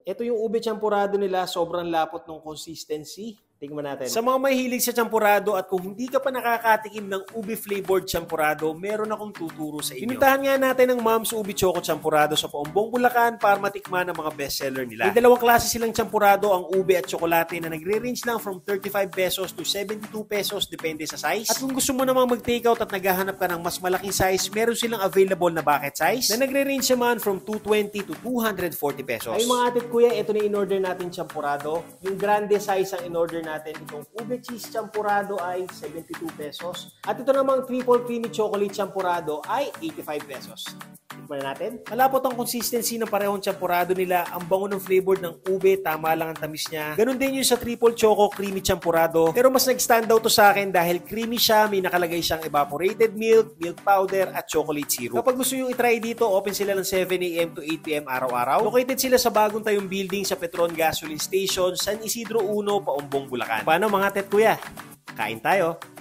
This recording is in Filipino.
Ito yung ube champurado nila, sobrang lapot ng consistency. Tingnan natin. Sa mga mahilig sa champurado at kung hindi ka pa nakakatikim ng ube flavored champurado, meron akong tuturo sa inyo. Pinuntahan nga natin ang Mom's Ube Choco Champurado sa Paumbong, Bulacan para matikman ang mga bestseller nila. May dalawang klase silang champurado, ang ube at tsokolate na nagre-range lang from 35 pesos to 72 pesos depende sa size. At kung gusto mo namang mag-takeout at naghahanap ka ng mas malaking size, meron silang available na bucket size na nagre-range naman from 220 to 240 pesos. Ay mga atit kuya, ito na in-order natin champurado. Yung grande size ang in-order natin. Itong ube cheese champurado ay 72 pesos. At ito namang triple creamy chocolate champurado ay 85 pesos. Tikman natin. Malapot ang consistency ng parehong champurado nila. Ang bango ng flavor ng ube, tama lang ang tamis niya. Ganon din yung sa triple choco creamy champurado. Pero mas nag-stand out to sa akin dahil creamy siya, may nakalagay siyang evaporated milk, milk powder at chocolate syrup. Kapag gusto nyo i-try dito, open sila ng 7 AM to 8 PM araw-araw. Located sila sa bagong tayong building sa Petron Gasoline Station, San Isidro 1, Paumbong, Bulacan. Paano mga tet kuya? Kain tayo!